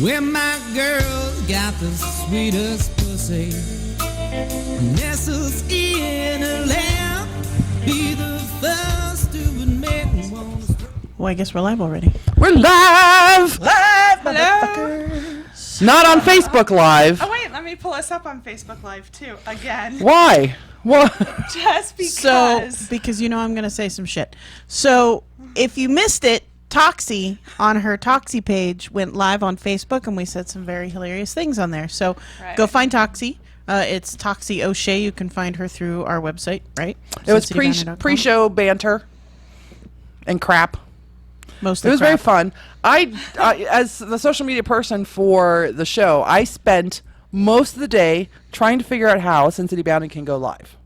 Where my girl's got the sweetest pussy, nestles in her lap, be the first to admit one. Well, I guess we're live already. We're live! Live, Hello? motherfuckers! Not on Facebook Live. Oh wait, let me pull us up on Facebook Live too, again. Why? What? Just because. So, because you know I'm going to say some shit. So, if you missed it, Toxie on her Toxie page went live on Facebook, and we said some very hilarious things on there. So, Right. go find Toxie. It's Toxie O'Shea. You can find her through our website, right? It was SunCityBanner.com. pre-show banter and crap. Mostly It was very crap. fun. I, as the social media person for the show, I spent most of the day trying to figure out how Sun City Bounding can go live.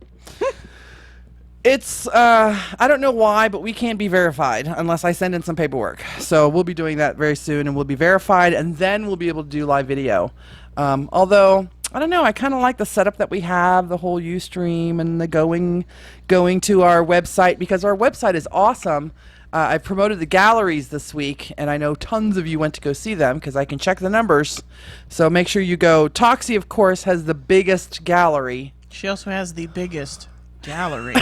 It's, I don't know why, but we can't be verified unless I send in some paperwork. So we'll be doing that very soon, and we'll be verified, and then we'll be able to do live video. Although, I don't know, I kind of like the setup that we have, the whole Ustream and the going to our website, because our website is awesome. I promoted the galleries this week, and I know tons of you went to go see them because I can check the numbers. So make sure you go. Toxie, of course, has the biggest gallery. She also has the biggest gallery.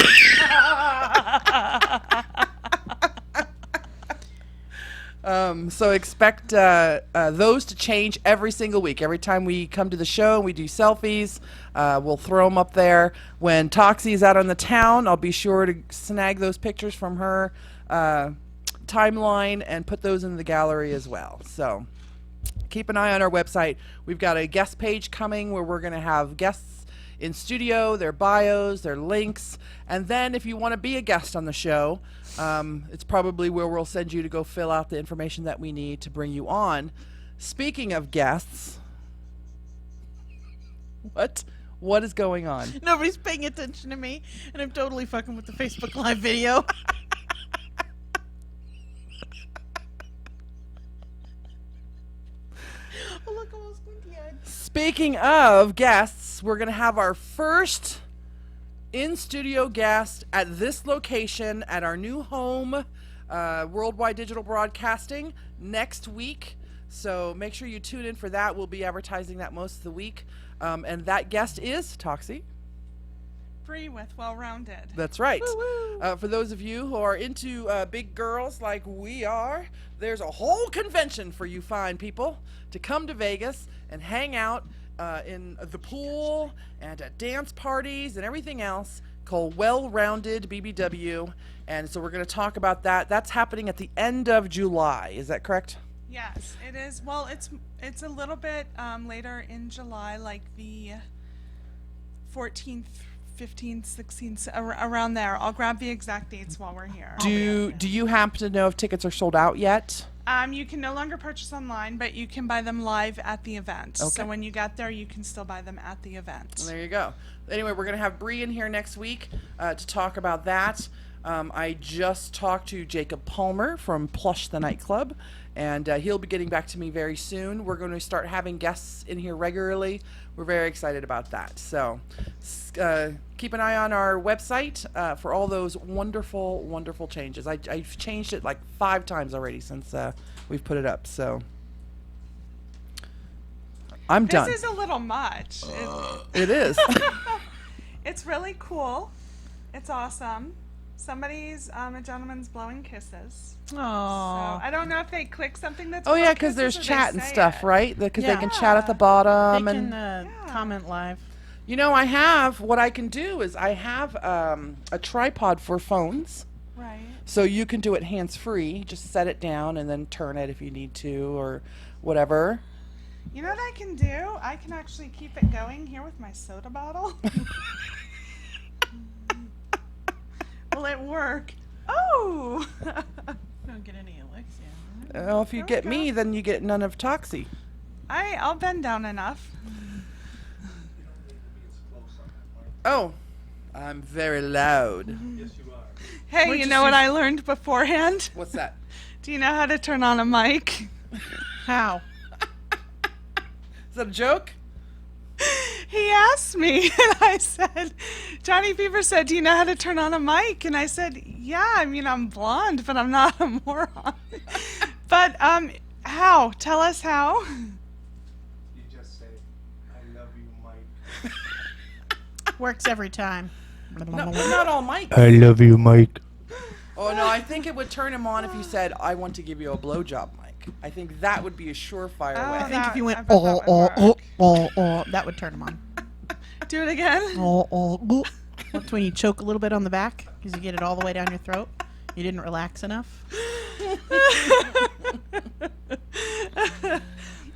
So expect those to change every single week. Every time we come to the show and we do selfies, we'll throw them up there. When Toxie is out on the town, I'll be sure to snag those pictures from her timeline and put those in the gallery as well. So keep an eye on our website. We've got a guest page coming where we're going to have guests in studio, their bios, their links, and then if you want to be a guest on the show, it's probably where we'll send you to go fill out the information that we need to bring you on. Speaking of guests, what is going on? Nobody's paying attention to me, and I'm totally fucking with the Facebook Live video. Oh, look, I'm all squinty-eyed. Speaking of guests, we're going to have our first in-studio guest at this location at our new home, Worldwide Digital Broadcasting, next week. So make sure you tune in for that. We'll be advertising that most of the week. And that guest is Toxie. Free with well-rounded. That's right. Woo-woo. For those of you who are into big girls like we are, there's a whole convention for you fine people to come to Vegas and hang out in the pool and at dance parties and everything else called Well-Rounded BBW. And so we're going to talk about that. That's happening at the end of July. Is that correct? Yes, it is. Well, it's a little bit later in July, like the 14th, 15th, 16th, around there. I'll grab the exact dates while we're here. Do you happen to know if tickets are sold out yet? You can no longer purchase online, but you can buy them live at the event. Okay. So when you get there, you can still buy them at the event. Well, there you go. Anyway, we're going to have Bree in here next week to talk about that. I just talked to Jacob Palmer from Plush the Nightclub, and he'll be getting back to me very soon. We're going to start having guests in here regularly. We're very excited about that. So keep an eye on our website for all those wonderful, wonderful changes. I've changed it like 5 times already since we've put it up. So I'm done. This is a little much. It is. It's really cool. It's awesome. Somebody's a gentleman's blowing kisses. So Aww. I don't know if they click something that's Oh yeah, blowing because there's kisses or they chat and say stuff, it. right? Because they can Yeah. chat at the bottom. They And can comment live. you know, what I can do is I have a tripod for phones, Right. so you can do it hands-free. Just set it down and then turn it if you need to or whatever. You know what I can do? I can actually keep it going here with my soda bottle. Will it work? Oh! Don't get any Alexia. Well, if you There we get me, go. then you get none of Toxie. I'll bend down enough. Oh, I'm very loud. Hey, What'd you you know what see? I learned beforehand? What's that? Do you know how to turn on a mic? How? Is that a joke? He asked me, and I said, Johnny Beaver said, do you know how to turn on a mic? And I said, yeah, I mean, I'm blonde, but I'm not a moron. But how? Tell us how. Works every time. No, not all Mike. I love you, Mike. Oh no, I think it would turn him on if you said, "I want to give you a blowjob, Mike." I think that would be a surefire Oh, way. I think if you went I bet that would work. that would turn him on. Do it again. That's when you choke a little bit on the back because you get it all the way down your throat. You didn't relax enough.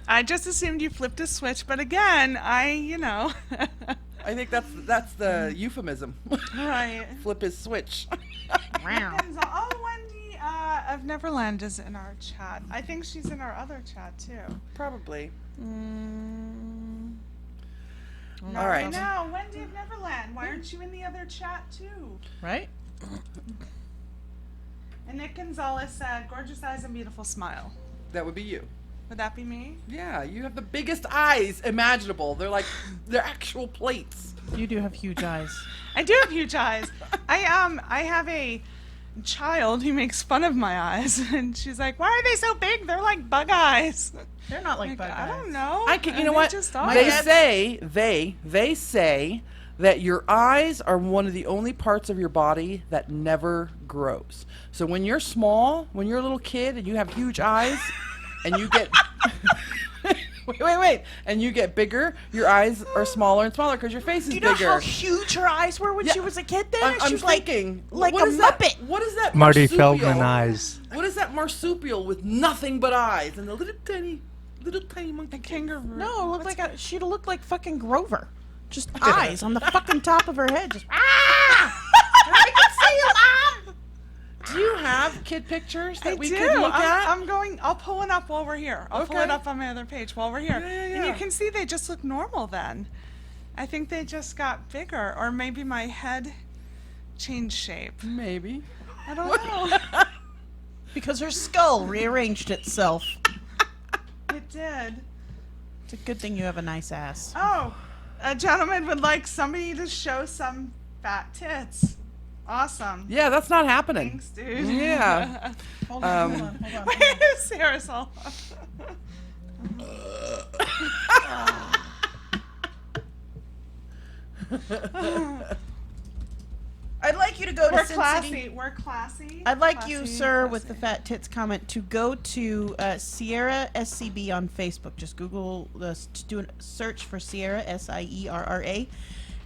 I just assumed you flipped a switch, but again, I think that's the euphemism. Right. Flip his switch. Wow. Oh, Wendy of Neverland is in our chat. I think she's in our other chat too. Probably. Not All right. now, Wendy of Neverland. Why aren't you in the other chat too? Right? And Nick Gonzalez said, "Gorgeous eyes and beautiful smile." That would be you. Would that be me? Yeah, you have the biggest eyes imaginable. They're actual plates. You do have huge eyes. I do have huge eyes. I have a child who makes fun of my eyes, and she's like, "Why are they so big? They're like bug eyes." They're not like bug I eyes. don't know. You know what? Just are. They say that your eyes are one of the only parts of your body that never grows. So when you're small, when you're a little kid and you have huge eyes, and you get wait, and you get bigger, your eyes are smaller and smaller because your face is Do you know bigger. how huge her eyes were when Yeah. she was a kid? Then I'm she was like thinking, a what is muppet. What is that? Marty marsupial? Feldman eyes. What is that marsupial with nothing but eyes and the little tiny monkey? Kangaroo. No, it looked like she'd look like fucking Grover. Just eyes on the fucking top of her head. Just I can see you, Mom. Do you have kid pictures that I we do. could look at? I'll pull it up while we're here. I'll pull Okay. it up on my other page while we're here. Yeah. And you can see they just look normal then. I think they just got bigger, or maybe my head changed shape. Maybe. I don't know. Because her skull rearranged itself. It did. It's a good thing you have a nice ass. Oh, a gentleman would like somebody to show some fat tits. Awesome. Yeah, that's not happening. Thanks, dude. Yeah. Hold on, hold on, hold on. Wait, Sarah's all. I'd like you to go to We're Sin classy. City. We're classy. I'd like you, Classy, sir, with the classy. fat tits comment, to go to Sierra SCB on Facebook. Just Google, do a search for Sierra, SIERRA,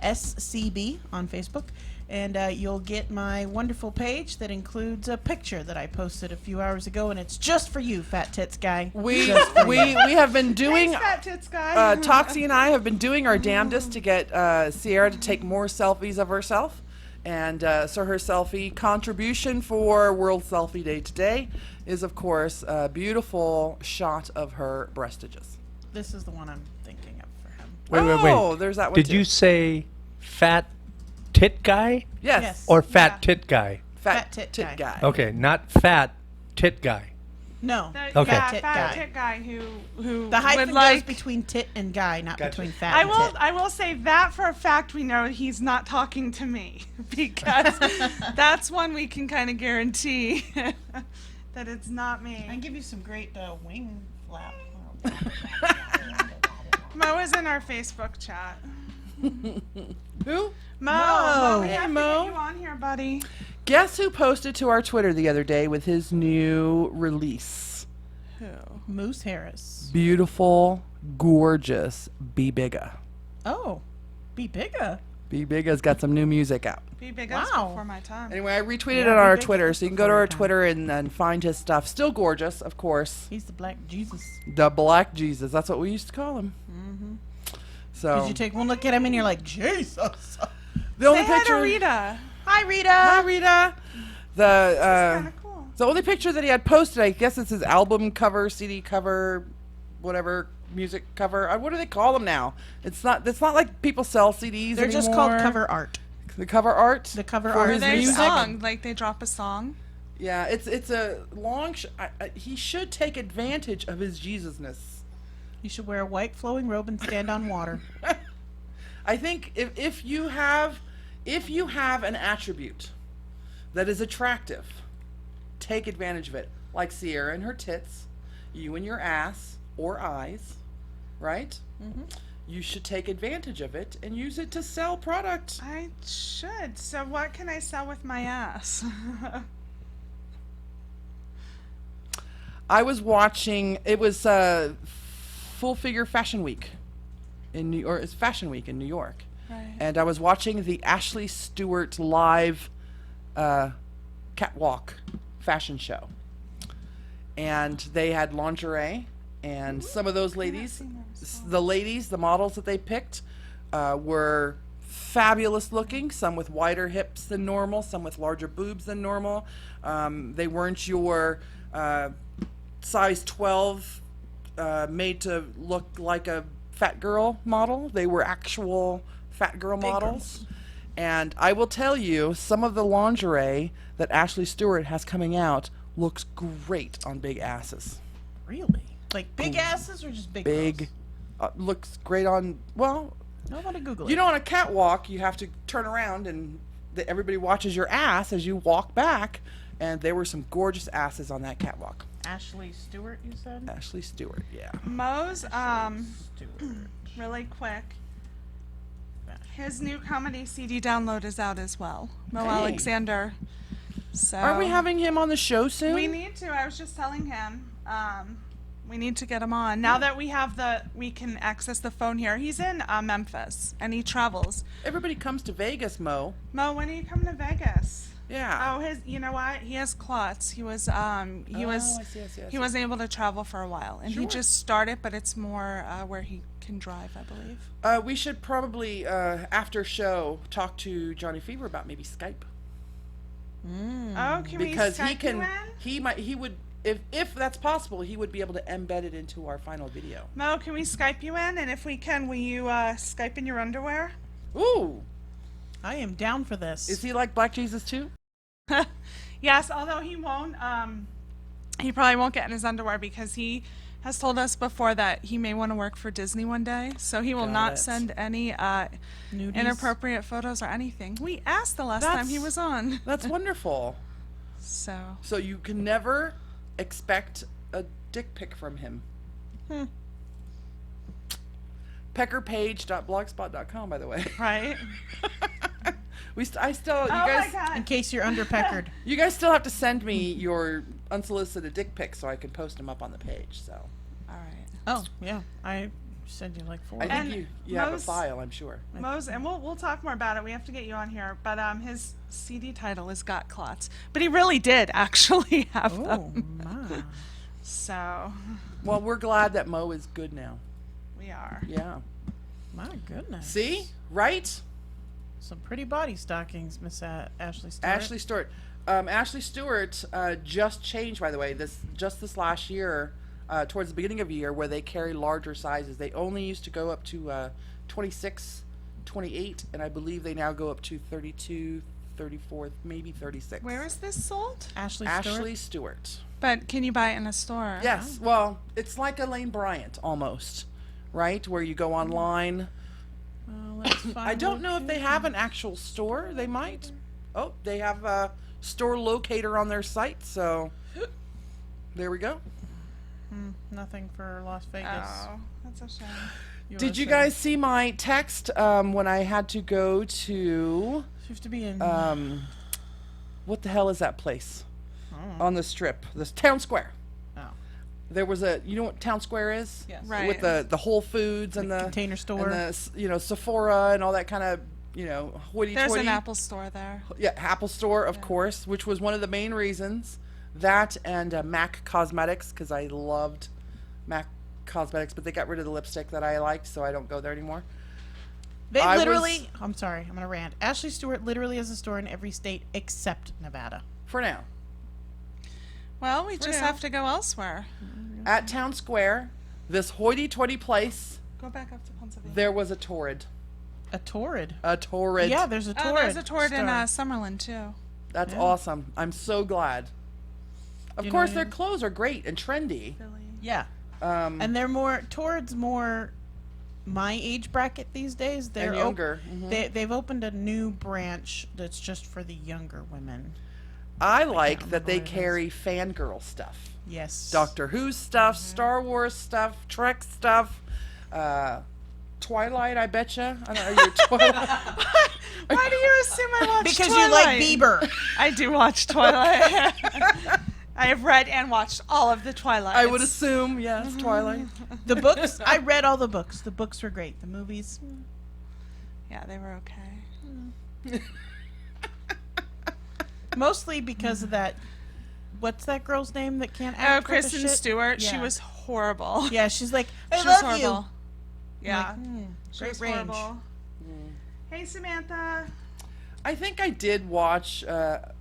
SCB on Facebook, and you'll get my wonderful page that includes a picture that I posted a few hours ago, and it's just for you, fat tits guy. We have been doing. Thanks, fat tits guy. Toxie and I have been doing our damnedest to get Sierra to take more selfies of herself. And so her selfie contribution for World Selfie Day today is, of course, a beautiful shot of her breastages. This is the one I'm thinking of for him. Wait. Oh, there's that one Did too. you say fat tit guy Yes. Yes. or fat Yeah. tit guy? Fat tit tit guy. guy. Okay, not fat tit guy. No. Okay. Yeah, Tit fat guy. tit guy who The hyphen would goes like. between tit and guy, not Gotcha. between fat I and will. tit. I will say that for a fact. We know he's not talking to me because that's one we can kind of guarantee that it's not I me. can give you some great wing flap. Mo is in our Facebook chat. Who? Mo, we Hey, have Mo. to get you on here, buddy. Guess who posted to our Twitter the other day with his new release? Who? Moose Harris. Beautiful, gorgeous Be Bigga. Oh, be bigger. Be Bigga's got some new music out. Be big Wow. us before my time. Anyway, I retweeted Yeah, it on our Be Bigga Twitter, is so you can go to before our your time. Twitter and find his stuff. Still gorgeous, of course. He's the Black Jesus. The Black Jesus. That's what we used to call him. Mm-hmm. So Because you take one look at him and you're like, Jesus. the only Say hi to picture. Rita. Hi, Rita. Hi, Rita. The Kind of cool. the only picture that he had posted, I guess it's his album cover, CD cover, whatever, music cover. What do they call them now? It's not like people sell CDs They're anymore. just called cover art. The cover art. The cover for art. his There's music. song, like they drop a song. Yeah, it's a long. He should take advantage of his Jesusness. You should wear a white flowing robe and stand on water. I think if you have an attribute that is attractive, take advantage of it. Like Sierra and her tits, you and your ass or eyes, right? Mm-hmm. you should take advantage of it and use it to sell product. I should. So what can I sell with my ass? I was watching, it was Full Figure Fashion Week in New York. It's Fashion Week in New York. Right. And I was watching the Ashley Stewart live catwalk fashion show. And they had lingerie, and some of those ladies, the models that they picked, were fabulous looking, some with wider hips than normal, some with larger boobs than normal. They weren't your size 12 made to look like a fat girl model. They were actual fat girl models. And I will tell you, some of the lingerie that Ashley Stewart has coming out looks great on big asses. Really? Like big asses or just big girls? Looks great on, well, I want to Google it. you know, on a catwalk, you have to turn around and everybody watches your ass as you walk back. And there were some gorgeous asses on that catwalk. Ashley Stewart, you said? Ashley Stewart, yeah. Mo's, Stewart. really quick. His new comedy CD download is out as well. Mo Hey. Alexander. So Are we having him on the show soon? We need to. I was just telling him. We need to get him on. Now that we can access the phone here. He's in Memphis and he travels. Everybody comes to Vegas, Mo. Mo, when are you coming to Vegas? Yeah. Oh, you know what? He has clots. He was I see. he wasn't able to travel for a while, and he Sure. just started, but it's more where he can drive, I believe. We should probably, after show, talk to Johnny Fever about maybe Skype. Oh, can Because we Skype he can, you in? he would, if that's possible, he would be able to embed it into our final video. Mo, can we Skype you in? And if we can, will you Skype in your underwear? Ooh, I am down for this. is he like Black Jesus too? Yes, although he won't. He probably won't get in his underwear because he has told us before that he may want to work for Disney one day. So he will Got not it. send any Nudies? inappropriate photos or anything. We asked the last time he That's- was on. That's wonderful. So So you can never expect a dick pic from him. Peckerpage.blogspot.com, by the way. right. I still, you Oh guys, my God. In case you're underpeckered. you guys still have to send me your unsolicited dick pics so I can post them up on the page. So All right. Oh, yeah. I sent you like 4. I And think you have a most- file, I'm sure. Mo's, and we'll talk more about it. We have to get you on here. But his CD title is Got Clots. But he really did actually have Oh, them. my. So Well, we're glad that Mo is good now. we are. Yeah. My goodness. See? Right? Some pretty body stockings, Miss Ashley Stewart. Ashley Stewart. Ashley Stewart just changed, by the way, this last year, towards the beginning of the year, where they carry larger sizes. They only used to go up to 26, 28, and I believe they now go up to 32, 34, maybe 36. Where is this sold? Ashley Stewart. Ashley Stewart. But can you buy it in a store? Yes, well, it's like a Lane Bryant almost, right? Where you go online. Let's find I don't know if they have an actual store. They might. Oh, they have a store locator on their site, so there we go. Nothing for Las Vegas. Oh, that's a shame. Did you USA. guys see my text when I had to go to You have to be in. what the hell is that place Oh. on the strip? This Town Square. Oh. There was you know what Town Square is? Yes. Right. With the Whole Foods and the Container store. and the Sephora and all that kind of hoity-toity. There's an Apple store there. Yeah, Apple Store, of course, which was one of the main reasons. That and MAC Cosmetics, because I loved MAC Cosmetics, but they got rid of the lipstick that I liked, so I don't go there anymore. They I literally. I'm sorry. I'm gonna rant. Ashley Stewart literally has a store in every state except Nevada. For now. Well, we just now. have to go elsewhere. At Town Square, this hoity-toity place, Go back up to Pennsylvania. there was a Torrid. A torrid. A Torrid. Yeah, there's a torrid. Oh, there's a torrid in store. Summerlin too. That's Yeah. awesome. I'm so glad. Of You know course, what I their mean? clothes are great and trendy. Philly. Yeah, And and they're more torrid's more my age bracket these days. They're younger. Mhm. They've opened a new branch that's just for the younger women. I like remember that they what it is. carry fangirl stuff. Yes. Doctor Who stuff, Star Wars stuff, Trek stuff, Twilight, I betcha. I don't know. You're Twilight. Why do you assume I watch Because Twilight? you like Bieber. I do watch Twilight. I have read and watched all of the Twilight. I would assume, yes, Twilight. The books, I read all the books. The books were great. The movies, Yeah, they were okay. mostly because of that. What's that girl's name that can't Oh, act? worth a Kristen shit? Stewart. She Yeah. was horrible. Yeah, she's like, I She was love you. horrible. Yeah. She Great was range. horrible. Hey, Samantha. I think I did watch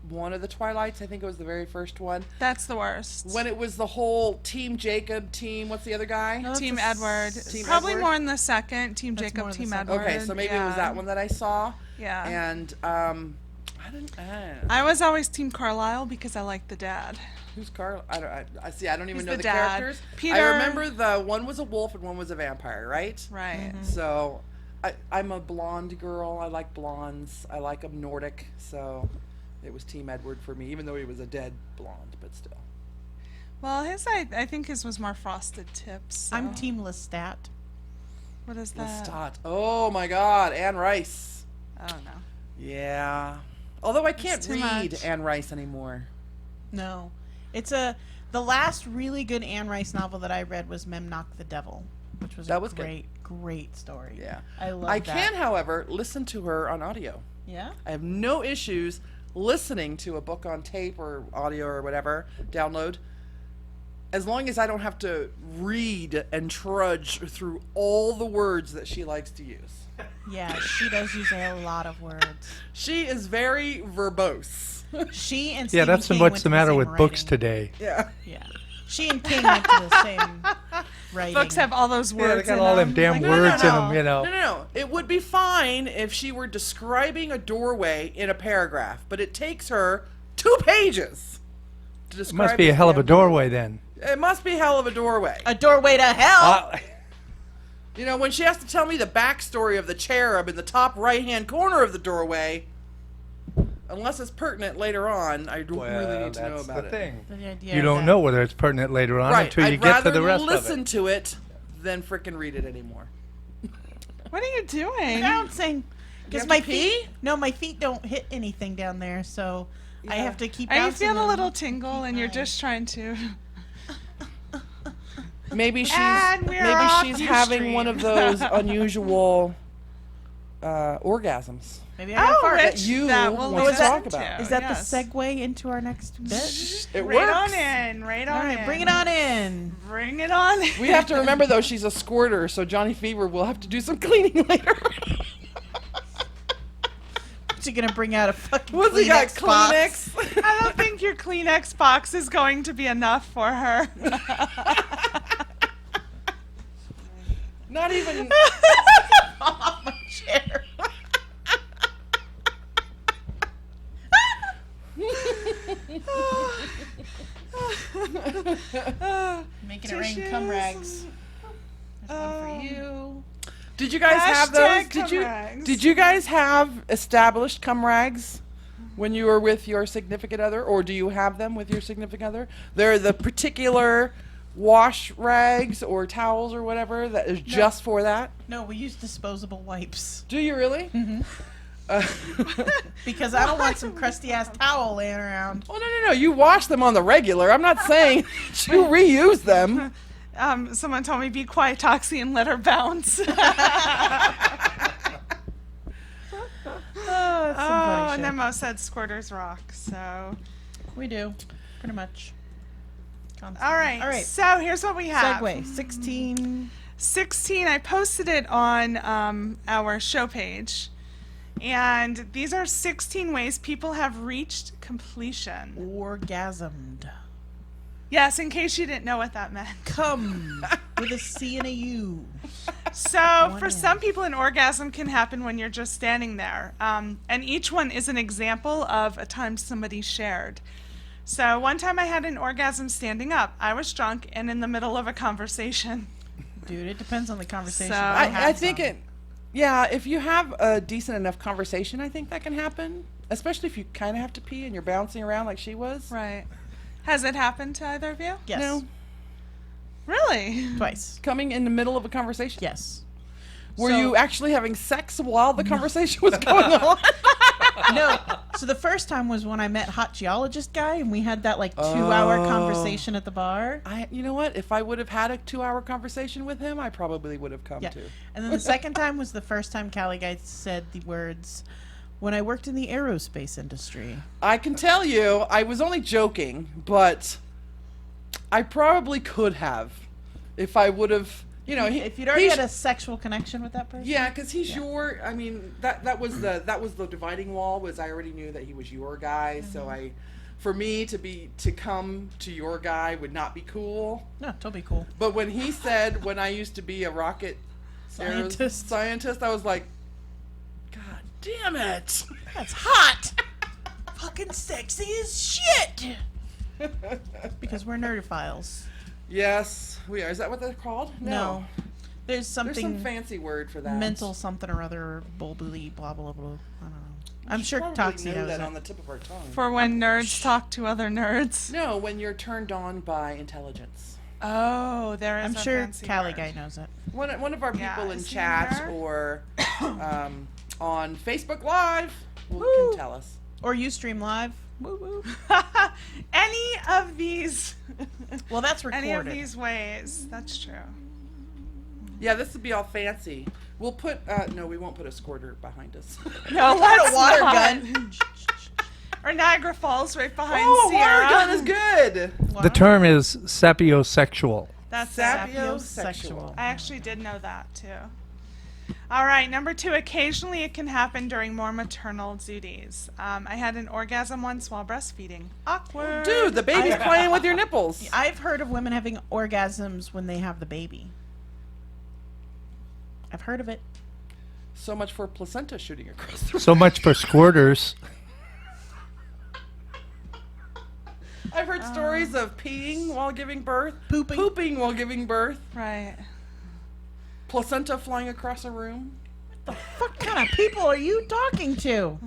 one of the Twilights. I think it was the very first one. That's the worst. When it was the whole Team Jacob team. What's the other guy? No, Team that's a Edward. Team Probably Edward? more in the second. Team That's Jacob, more in the Team second. Edward. Okay, so maybe it was that one that I saw. Yeah. And I didn't. I was always Team Carlisle because I liked the dad. Who's Carl? I see. I don't even He's know the the dad. characters. I Peter- remember the one was a wolf and one was a vampire, right? Right. So, I'm a blonde girl. I like blondes. I like them Nordic. So, it was Team Edward for me, even though he was a dead blonde, but still. Well, I think his was more frosted tips. So. I'm Team Lestat. What is that? Lestat. Oh my God, Anne Rice. Oh no. Yeah. Although I can't too read much. Anne Rice anymore. No, the last really good Anne Rice novel that I read was Memnoch the Devil, which was That a was good. great story. Yeah. I love I that. can, however, listen to her on audio. Yeah. I have no issues listening to a book on tape or audio or whatever, download, as long as I don't have to read and trudge through all the words that she likes to use. Yeah, she does use a lot of words. She is very verbose. She and Yeah, Stephen that's King what's went the to matter same with books writing. today. Yeah. Yeah, she and King went to the same writing. Books have all those words. Yeah, they got in all them them. damn Like, words no, in no, them, no. you know. No. It would be fine if she were describing a doorway in a paragraph, but it takes her 2 pages to It describe must be a this hell of a damn doorway then. It must be hell of a doorway. a doorway to hell. You know, when she has to tell me the backstory of the cherub in the top right-hand corner of the doorway, unless it's pertinent later on, I don't really need to know that's about the it. thing. The idea You of don't that. know whether it's pertinent later on Right. until you I'd get rather to the rest listen of it. to it than frickin' read it anymore. What are you doing? Bouncing. Because have my to pee? feet. No, my feet don't hit anything down there, so I have to keep. Are you bouncing feeling a them. little tingle and you're Mine. just trying to? Maybe she's And we're off she's your having one of stream. those unusual orgasms. Maybe I got Oh, fart. that Rich, you that we'll want to listen talk about. Is that yes. the segue into our next bit? It Right works. on in. Right on All right, in. bring it on in. Bring it on in. We have to remember though she's a squirter, so Johnny Fever will have to do some cleaning later. What's he gonna bring out a fucking What's he got? Kleenex box? Kleenex? I don't think your Kleenex box is going to be enough for her. Not even. Off my chair. Making it rain cum rags. There's one for you. Did you guys have those? Hashtag Did you? cum rags. Did you guys have established cum rags when you were with your significant other, or do you have them with your significant other? They're the particular wash rags or towels or whatever that is just for that. No, we use disposable wipes Do you really? because I don't want some crusty ass towel laying around. Oh no! You wash them on the regular. I'm not saying you reuse them. Someone told me be quiet, Toxie, and let her bounce. Oh, that's some funny And shit. then Mo said squirters rock. So, We do, pretty much. Constantly. all right. All right. So here's what we have. Segue 16 16. I posted it on our show page, and these are 16 ways people have reached completion. orgasmed. Yes, in case you didn't know what that meant. Come with a C and a U. So, for in. some people, an orgasm can happen when you're just standing there. And each one is an example of a time somebody shared. So, one time I had an orgasm standing up. I was drunk and in the middle of a conversation. Dude, it depends on the conversation. So- but I had think some. it. Yeah, if you have a decent enough conversation, I think that can happen. Especially if you kind of have to pee and you're bouncing around like she was. Right. Has it happened to either of you? Yes. No. Really? Twice. Coming in the middle of a conversation. Yes. Were So- you actually having sex while the conversation was going on? No. So the first time was when I met hot geologist guy, and we had that like 2-hour Oh. conversation at the bar. You know what? If I would have had a 2-hour conversation with him, I probably would have come Yeah. too. And then the second time was the first time Callie guy said the words, "When I worked in the aerospace industry." I can tell you, I was only joking, but I probably could have, if I would have. You know, If you'd already he's- had a sexual connection with that person. Yeah, because he's your. I mean, that was the dividing wall. Was I already knew that he was your guy, so for me to come to your guy would not be cool. No, totally cool. But when he said, when I used to be a rocket scientist, I was like, God damn it! That's hot. Fucking sexy as shit. Because we're nerdophiles. Yes, we are. Is that what they're called? No. There's There's something some fancy word for that. mental something or other, bulbily, blah blah blah. I don't know. I'm sure Probably Toxie know knows that it. on the tip of our tongue. For when nerds talk to other nerds. No, when you're turned on by intelligence. Oh, there is I'm a sure fancy Callie word. guy knows it. One of our Yeah, people in is he chat there? or on Facebook Live Woo. can tell us. Or Ustream Live. Woo woo. Any of these, Well, that's recorded. any of these ways. That's true. Yeah, this would be all fancy. We'll put no, we won't put a squirter behind us. No, let's a water not. gun. Or Niagara Falls right behind Oh, Sierra. water gun is good. The term is sapiosexual. That's Sapiosexual. I actually did know that too. All right, number 2. Occasionally it can happen during more maternal duties. I had an orgasm once while breastfeeding. Awkward. Dude, the baby's playing with your nipples. I've heard of women having orgasms when they have the baby. I've heard of it. So much for placenta shooting across the room. So much for squirters. I've heard stories of peeing while giving birth, Pooping. while giving birth, Right. placenta flying across a room. What kind of people are you talking to?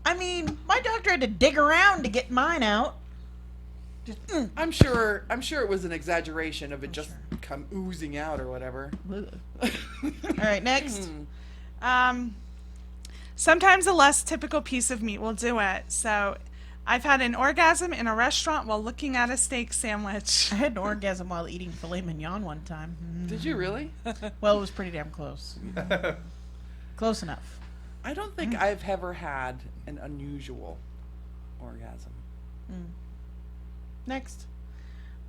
I mean, my doctor had to dig around to get mine out. Just, I'm sure it was an exaggeration of it just come oozing out or whatever. All right, next. Sometimes a less typical piece of meat will do it. So I've had an orgasm in a restaurant while looking at a steak sandwich. I had an orgasm while eating filet mignon one time. Did you really? Well, it was pretty damn close. Close enough. I don't think I've ever had an unusual orgasm. Next.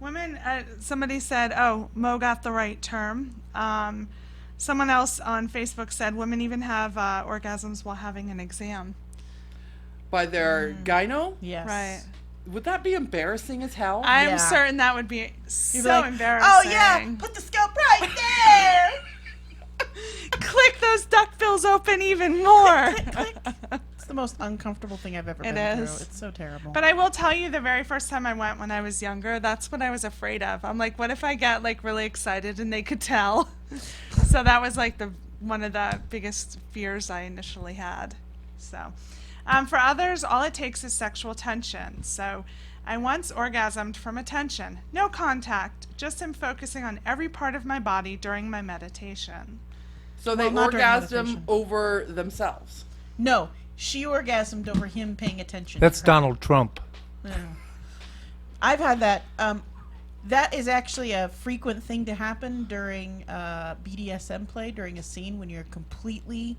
Women, somebody said, oh, Mo got the right term. Someone else on Facebook said women even have orgasms while having an exam. By their gyno? Yes. Right. Would that be embarrassing as hell? I'm Yeah. certain that would be You'd so be like, embarrassing. oh yeah, put the scope right there. Click those duckbills open even more. It's the most uncomfortable thing I've ever It been is. through. It's so terrible. But I will tell you, the very first time I went when I was younger, that's what I was afraid of. I'm like, what if I get like really excited and they could tell? So that was like one of the biggest fears I initially had. So, for others, all it takes is sexual tension. So, I once orgasmed from attention, no contact, just him focusing on every part of my body during my meditation. So they not during orgasm meditation. over themselves. No, she orgasmed over him paying attention. That's to her. Donald Trump. Yeah. I've had that. That is actually a frequent thing to happen during BDSM play, during a scene when you're completely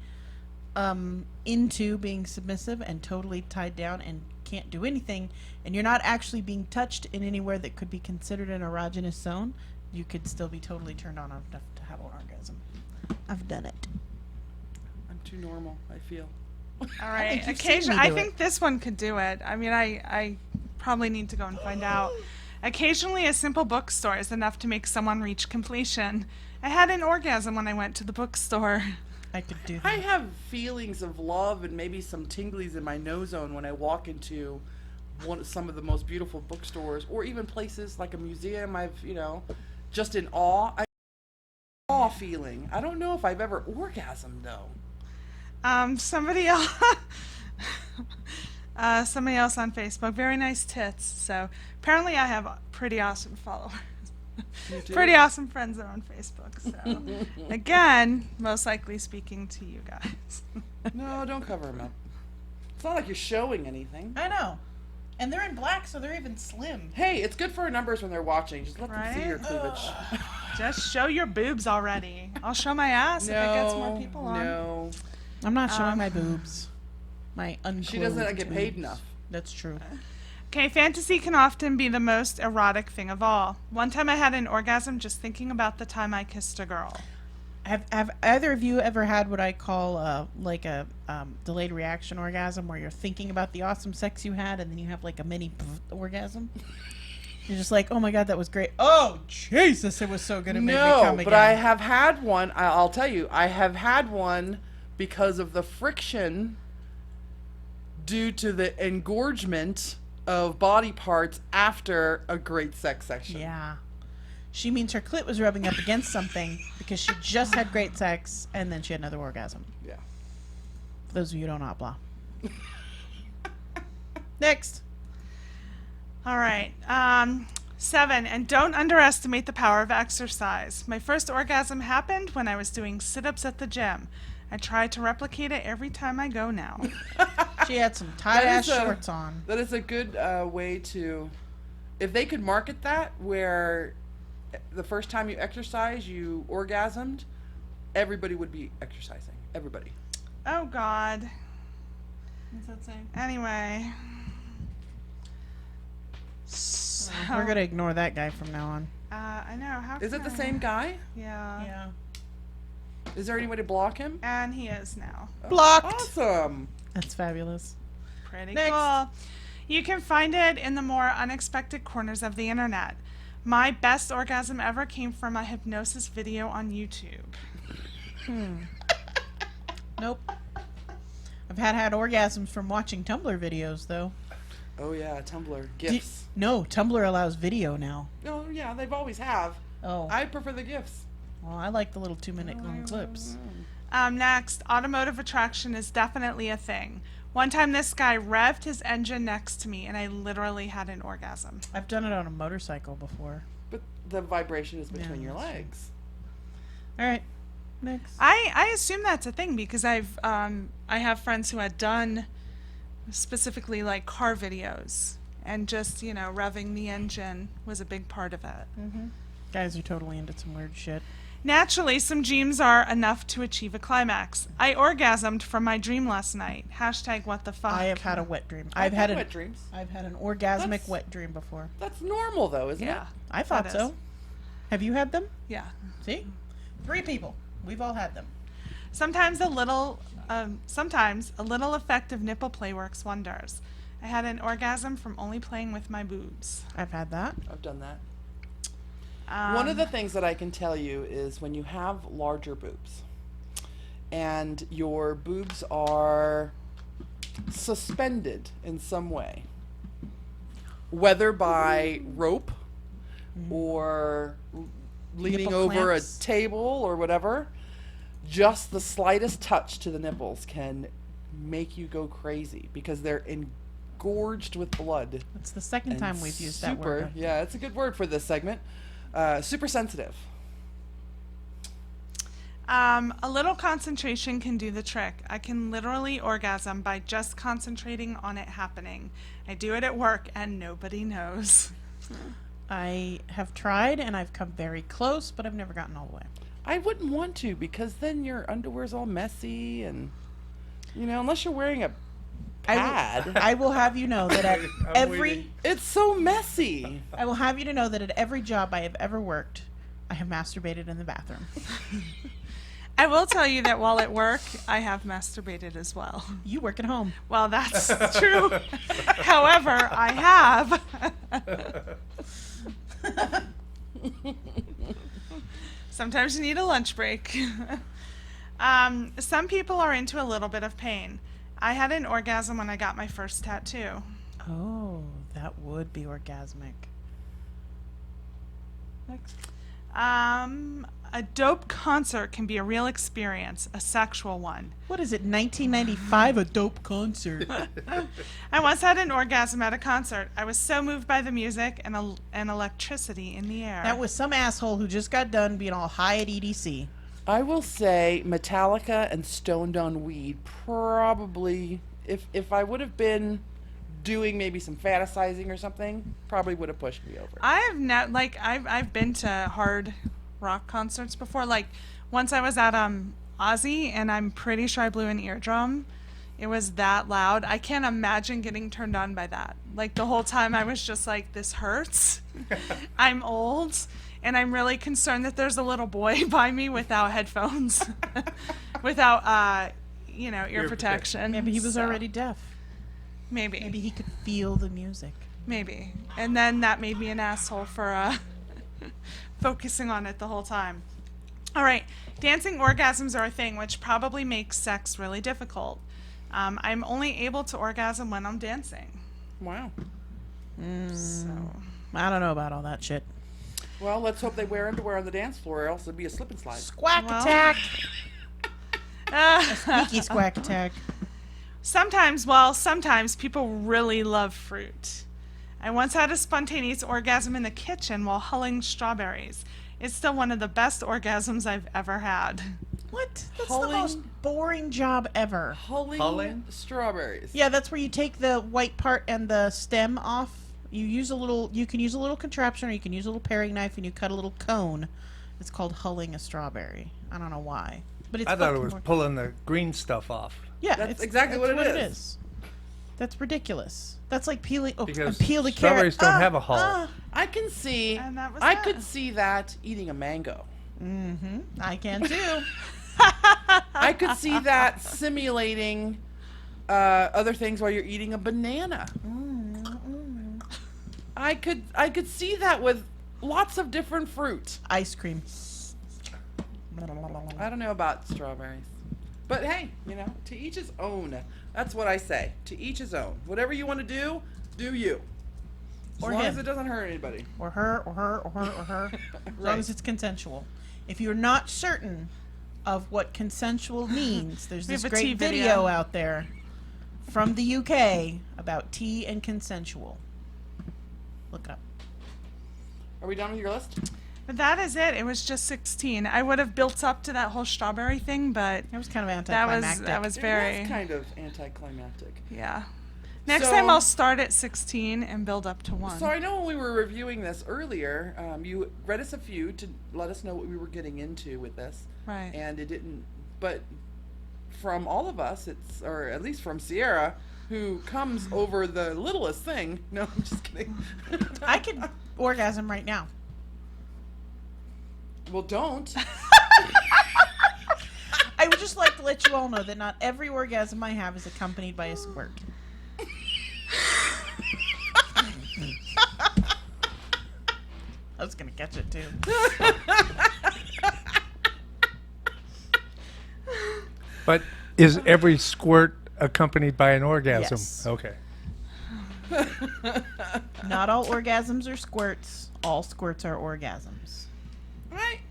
into being submissive and totally tied down and can't do anything, and you're not actually being touched in anywhere that could be considered an erogenous zone. You could still be totally turned on enough to have an orgasm. I've done it. I'm too normal, I feel. All right. think you've seen me Occasionally, I do think this one could do it. I mean, I probably need to go and find out. Occasionally, a simple bookstore is enough to make someone reach completion. I had an orgasm when I went to the bookstore. I could do that. I have feelings of love and maybe some tinglies in my nose zone when I walk into some of the most beautiful bookstores or even places like a museum. Just in awe. Awe feeling. I don't know if I've ever orgasmed though. Somebody else, somebody else on Facebook. Very nice tits. So apparently, I have pretty awesome followers. do? Pretty awesome friends that are on Facebook. So, again, most likely speaking to you guys. No, don't cover them up. It's not like you're showing anything. I know. And they're in black, so they're even slim. Hey, it's good for our numbers when they're watching. Just let them see your Right? cleavage. Just show your boobs already. I'll show my ass if it gets more people on. No, I'm not showing my boobs. My unclothed she doesn't get paid boobs. enough. That's true. Okay, fantasy can often be the most erotic thing of all. One time I had an orgasm just thinking about the time I kissed a girl. Have either of you ever had what I call like a delayed reaction orgasm, where you're thinking about the awesome sex you had, and then you have like a mini orgasm? You're just like, oh my god, that was great. Oh Jesus, it was so good. It made me come No, again. but I have had one. I'll tell you, I have had one because of the friction due to the engorgement of body parts after a great sex section. Yeah. She means her clit was rubbing up against something because she just had great sex and then she had another orgasm. Yeah. For those of you who don't know, blah. Next. All right. 7, and don't underestimate the power of exercise. My first orgasm happened when I was doing sit-ups at the gym. I try to replicate it every time I go now. She had some tight-ass That is a- shorts on. That is a good way to, if they could market that, where the first time you exercise, you orgasmed, everybody would be exercising. Everybody. Oh, God. What's that saying? Anyway. So, We're going to ignore that guy from now on. I know. How Is can it the I- same guy? Yeah. Yeah. Is there any way to block him? And he is now. Blocked. Awesome. That's fabulous. Pretty Next. cool. You can find it in the more unexpected corners of the internet. My best orgasm ever came from a hypnosis video on YouTube. Nope. I've had orgasms from watching Tumblr videos, though. Oh yeah, Tumblr gifs. No, Tumblr allows video now. Oh yeah, they've always have. Oh. I prefer the gifs. Well, I like the little 2-minute long clips. Next, automotive attraction is definitely a thing. One time this guy revved his engine next to me and I literally had an orgasm. I've done it on a motorcycle before. But the vibration is between your that's true. legs. All right. Next. I assume that's a thing because I have friends who had done specifically like car videos and just, revving the engine was a big part of it. Guys are totally into some weird shit. Naturally, some dreams are enough to achieve a climax. I orgasmed from my dream last night. Hashtag what the fuck. I have had a wet dream. I've had wet dreams. I've had an orgasmic That's- wet dream before. That's normal though, isn't Yeah. it? I thought that so. is. Have you had them? Yeah. See? 3 people. We've all had them. Sometimes a little effective nipple play works wonders. I had an orgasm from only playing with my boobs. I've had that. I've done that. One of Um, the things that I can tell you is when you have larger boobs and your boobs are suspended in some way, whether by rope or leaning Nipple over clamps. a table or whatever, just the slightest touch to the nipples can make you go crazy because they're engorged with blood. It's the second and time we've used that super, word. Yeah, it's a good word for this segment. Super sensitive. A little concentration can do the trick. I can literally orgasm by just concentrating on it happening. I do it at work and nobody knows. I have tried and I've come very close, but I've never gotten all the way. I wouldn't want to because then your underwear's all messy and, unless you're wearing a pad. I will have you know that at every It's so messy. I will have you to know that at every job I have ever worked, I have masturbated in the bathroom. I will tell you that while at work, I have masturbated as well. You work at home. Well, that's true. However, I have. Sometimes you need a lunch break. Some people are into a little bit of pain. I had an orgasm when I got my first tattoo. Oh, that would be orgasmic. Next. A dope concert can be a real experience, a sexual one. What is it, 1995? A dope concert. I once had an orgasm at a concert. I was so moved by the music and electricity in the air. That was some asshole who just got done being all high at EDC. I will say Metallica and Stoned on Weed probably, if I would have been doing maybe some fantasizing or something, probably would have pushed me over. I have not I've been to hard rock concerts before. Like once I was at Ozzy, and I'm pretty sure I blew an eardrum. It was that loud. I can't imagine getting turned on by that. Like the whole time I was just like, this hurts. I'm old, and I'm really concerned that there's a little boy by me without headphones, without ear protection. Maybe he was So, already deaf. maybe Maybe he could feel the music. maybe, and then that made me an asshole for focusing on it the whole time. All right, dancing orgasms are a thing, which probably makes sex really difficult. I'm only able to orgasm when I'm dancing. Wow. So I don't know about all that shit. Well, let's hope they wear underwear on the dance floor, or else it'd be a slip and slide. Squack Well. attack. Sneaky squack attack. Sometimes people really love fruit. I once had a spontaneous orgasm in the kitchen while hulling strawberries. It's still one of the best orgasms I've ever had. What? That's Hulling? the most boring job ever. Hulling strawberries. Yeah, that's where you take the white part and the stem off. You can use a little contraption, or you can use a little paring knife, and you cut a little cone. It's called hulling a strawberry. I don't know why, but it's I thought it fucking was more- pulling the green stuff off. Yeah, That's exactly what it is. That's ridiculous. That's like peeling. Oh, Because peel the strawberries carrot. don't have a hull. I can see. And that was I that. could see that eating a mango. I can too. I could see that simulating other things while you're eating a banana. I could see that with lots of different fruit. Ice cream. I don't know about strawberries. But hey, to each his own. That's what I say. To each his own. Whatever you want to do you. As Or long him. as it doesn't hurt anybody. Or her, or her, or her, or her. As long Right. as it's consensual. If you're not certain of what consensual means, there's We this have a great tea video video. out there from the UK about tea and consensual. Look it up. Are we done with your list? But that is it. It was just 16. I would have built up to that whole strawberry thing, but That was kind of that anticlimactic. was It very was kind of anticlimactic. yeah. Next So- time I'll start at 16 and build up to 1. So I know when we were reviewing this earlier, you read us a few to let us know what we were getting into with this. Right. And it didn't, but from all of us, or at least from Sierra, who comes over the littlest thing. No, I'm just kidding. I could orgasm right now. Well, don't. I would just like to let you all know that not every orgasm I have is accompanied by a squirt. I was gonna catch it too. But is every squirt accompanied by an orgasm? Yes. Okay. Not all orgasms are squirts. All squirts are orgasms.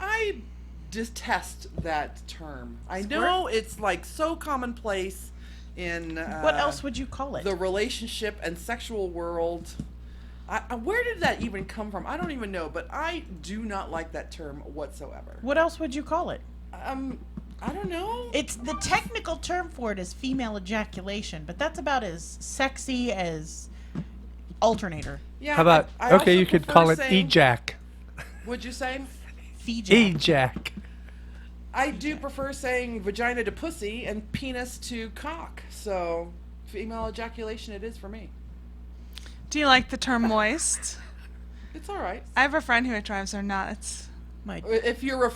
I detest that term. I Squirt? know it's like so commonplace in What else would you call it? the relationship and sexual world. Where did that even come from? I don't even know, but I do not like that term whatsoever. What else would you call it? I don't know. It's the technical term for it is female ejaculation, but that's about as sexy as alternator. Yeah. How about, I also okay, you could prefer call it saying- ejac. Would you say? Feejack. Ejac. I do prefer saying vagina to pussy and penis to cock. So female ejaculation it is for me. Do you like the term moist? It's all right. I have a friend who it drives her nuts. My If you're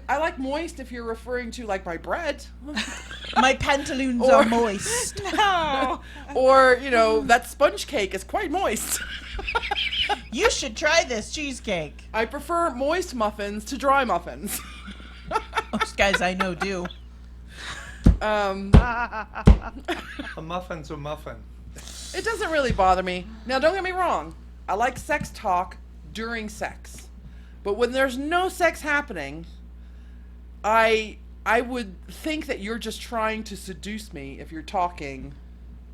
I like moist if you're referring to like my bread, my pantaloons Or- are moist. No. or that sponge cake is quite moist. You should try this cheesecake. I prefer moist muffins to dry muffins. Most guys I know do. A muffin's a muffin. It doesn't really bother me. Now, don't get me wrong. I like sex talk during sex. But when there's no sex happening, I would think that you're just trying to seduce me if you're talking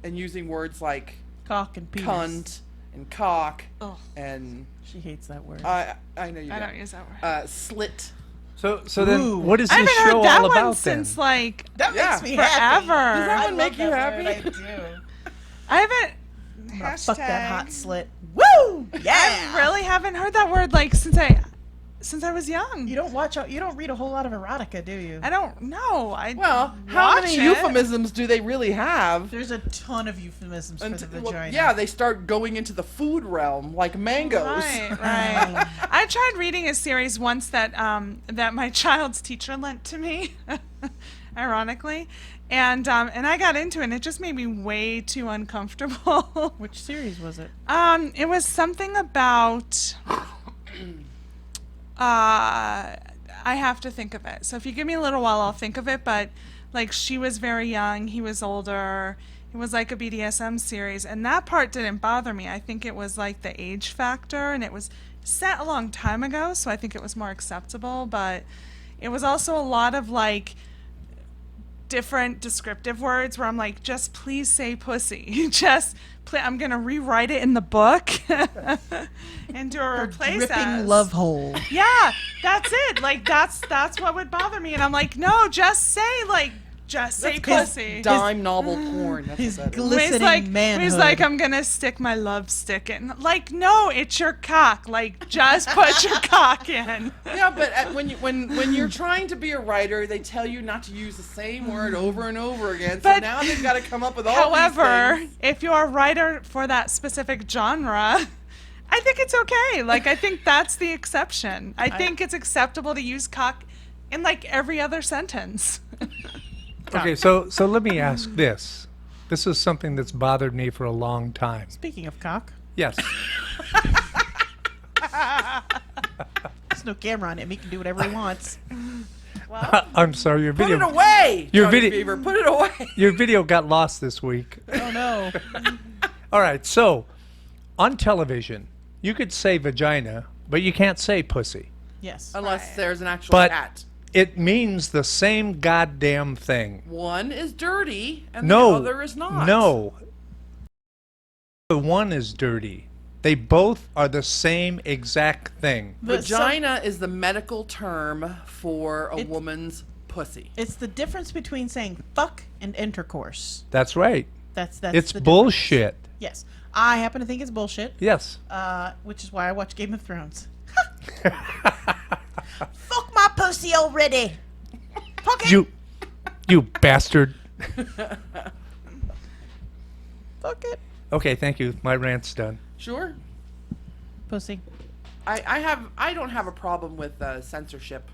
and using words like Cock and penis. cunt and cock Ugh. and She hates that word. I know you I don't. don't use that word. Slit. So Ooh. then, what is I this haven't show heard that all one about then? since like that Yeah. makes me forever. happy. Does that I one make love you that happy? word, I do. I haven't. I'm gonna fuck that hot Hashtag. slit. Woo! I Yeah. really haven't heard that word like since I was young. You don't read a whole lot of erotica, do you? I don't know. I Well, how watch many it. euphemisms do they really have? There's a ton of euphemisms for the Well, vagina. yeah, they start going into the food realm, like mangoes. Right. I tried reading a series once that that my child's teacher lent to me, ironically, and I got into it, and it just made me way too uncomfortable. Which series was it? It was something about. I have to think of it. So if you give me a little while, I'll think of it. But like, she was very young, he was older. It was like a BDSM series, and that part didn't bother me. I think it was like the age factor, and it was set a long time ago, so I think it was more acceptable. But it was also a lot of like different descriptive words where I'm like, just please say pussy. I'm gonna rewrite it in the book and do a replace Dripping as. love hole. Yeah, that's it. Like that's what would bother me, and I'm like, no, just say pussy. Dime novel porn. That's His what that is. glistening manhood. He's like, I'm gonna stick my love stick in. Like, no, it's your cock. Like, just put your cock in. Yeah, but when you're trying to be a writer, they tell you not to use the same word over and over again. So But- now they've got to come up with all However, these things. if you're a writer for that specific genre, I think it's okay. Like, I think that's the exception. I think it's acceptable to use cock in like every other sentence. Okay, so let me ask this. This is something that's bothered me for a long time. Speaking of cock, Yes. there's no camera on him. He can do whatever he wants. I'm sorry, your Put video. it away, Your Johnny video- Fever. Put it away. Your video got lost this week. Oh no. All right, so on television, you could say vagina, but you can't say pussy. Yes. Unless there's an actual But cat. it means the same goddamn thing. One is dirty and No. the other is not. No. The one is dirty. They both are the same exact thing. Vagina is the medical term for a It's- woman's pussy. It's the difference between saying fuck and intercourse. That's right. That's It's the difference. bullshit. Yes. I happen to think it's bullshit. Yes. Which is why I watch Game of Thrones. Fuck my pussy already. Fuck it. You bastard. Fuck it. Okay, thank you. My rant's done. Sure. Pussy. I don't have a problem with censorship.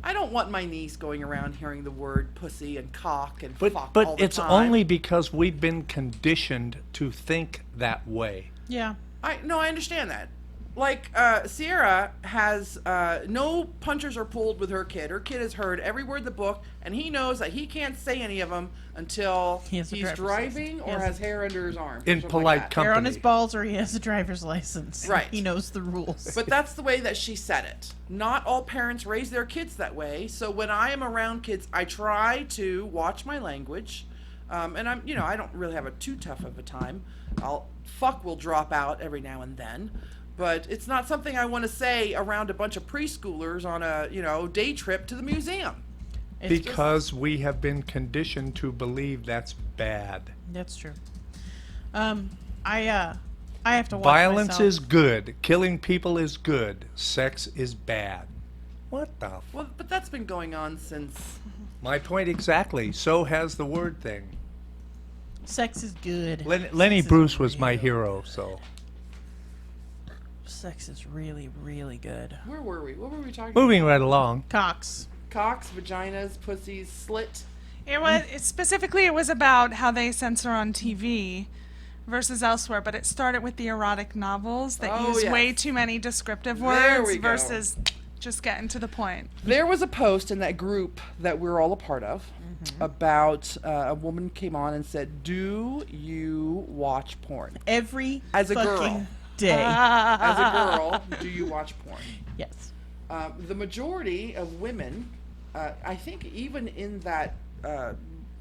I don't want my niece going around hearing the word pussy and cock and fuck all But the it's time. only because we've been conditioned to think that way. Yeah. I understand that. Like Sierra has no punches are pulled with her kid. Her kid has heard every word in the book, and he knows that he can't say any of them until He has a he's driver's driving license. or Yes. has hair under his arm. or In something polite like that. company. Hair on his balls or he has a driver's license. Right. He knows the rules. But that's the way that she said it. Not all parents raise their kids that way. So when I am around kids, I try to watch my language. And I don't really have too tough of a time. Fuck will drop out every now and then. But it's not something I want to say around a bunch of preschoolers on a, day trip to the museum. It's Because we have been conditioned to believe that's bad. that's true. I have to watch Violence myself. is good. Killing people is good. Sex is bad. What the f- Well, but that's been going on since. My point exactly. So has the word thing. Sex is good. Lenny Sex is Bruce was my real. hero, so. Sex is really, really good. Where were we? What were we talking Moving right along. Cocks. about? Cocks, vaginas, pussies, slit. It was about how they censor on TV versus elsewhere, but it started with the erotic novels that Oh, use yes. way too many descriptive There words we go. versus just getting to the point. There was a post in that group that we're all a part of about a woman came on and said, "Do you watch porn?" Every As a fucking girl. day. As a girl, do you watch porn? Yes. The majority of women I think even in that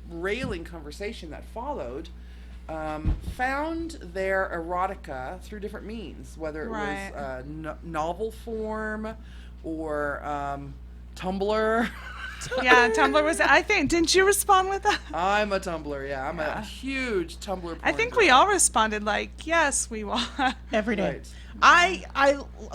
railing conversation that followed, found their erotica through different means, whether it Right. was novel form or Tumblr. Yeah, Tumblr was. I think. Didn't you respond with that? I'm a Tumblr, yeah. I'm a Yeah. huge Tumblr porn I think girl. we all responded like, yes, we want. Every day. Right.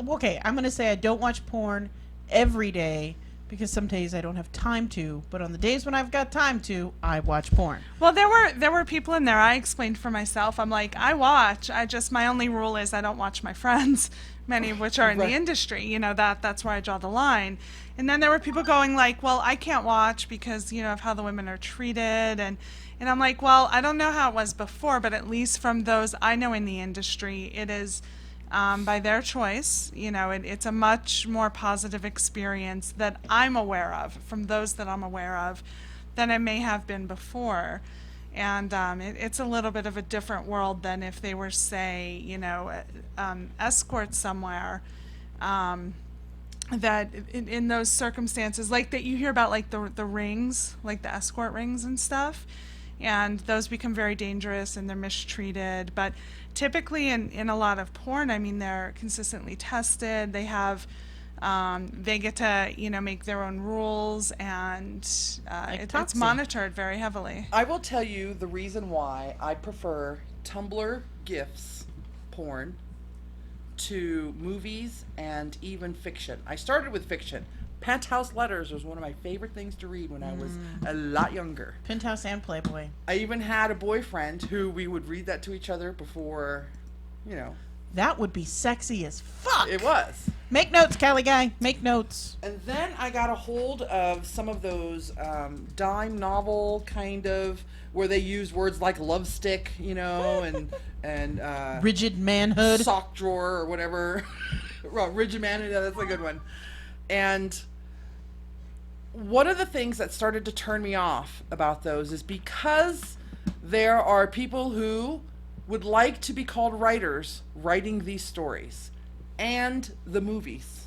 Okay, I'm going to say I don't watch porn every day because some days I don't have time to, but on the days when I've got time to, I watch porn. Well, there were people in there. I explained for myself. I'm like, I watch. My only rule is I don't watch my friends, many of which are in Right. the industry. You know, that's where I draw the line. And then there were people going like, well, I can't watch because, you know, of how the women are treated. And I'm like, well, I don't know how it was before, but at least from those I know in the industry, it is by their choice. You know, it's a much more positive experience that I'm aware of, from those that I'm aware of, than it may have been before. And it's a little bit of a different world than if they were, say, you know, escorts somewhere. That in those circumstances, like that you hear about, like the rings, like the escort rings and stuff, and those become very dangerous and they're mistreated. But typically in a lot of porn, I mean, they're consistently tested. They have, they get to, you know, make their own rules, and it's Toxie. monitored very heavily. I will tell you the reason why I prefer Tumblr GIFs porn to movies and even fiction. I started with fiction. Penthouse Letters was one of my favorite things to read when I was a lot younger. Penthouse and Playboy. I even had a boyfriend who we would read that to each other before, you know, That would be sexy as fuck. it was. Make notes, Cali guy. Make notes. And then I got a hold of some of those dime novel kind of, where they use words like love stick, you know, and Rigid manhood. sock drawer or whatever. Well, rigid manhood, yeah, that's a good one. And one of the things that started to turn me off about those is because there are people who would like to be called writers writing these stories and the movies.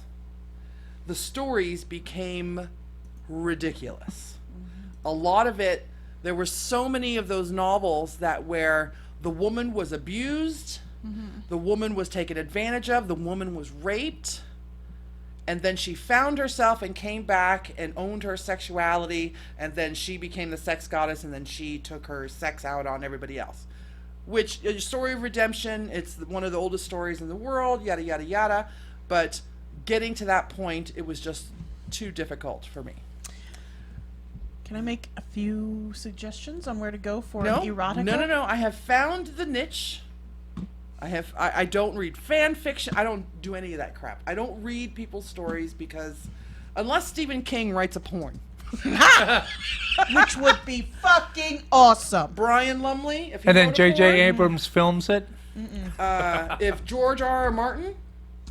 The stories became ridiculous. A lot of it, there were so many of those novels that where the woman was abused, the woman was taken advantage of, the woman was raped, and then she found herself and came back and owned her sexuality, and then she became the sex goddess, and then she took her sex out on everybody else. Which, a story of redemption, it's one of the oldest stories in the world, yada, yada, yada. But getting to that point, it was just too difficult for me. Can I make a few suggestions on where to go for No, an erotica? no. I have found the niche. I don't read fan fiction. I don't do any of that crap. I don't read people's stories because unless Stephen King writes a porn. Which would be fucking awesome. Brian Lumley, if he And then wrote a J.J. porn, Abrams films it. if George R.R. Martin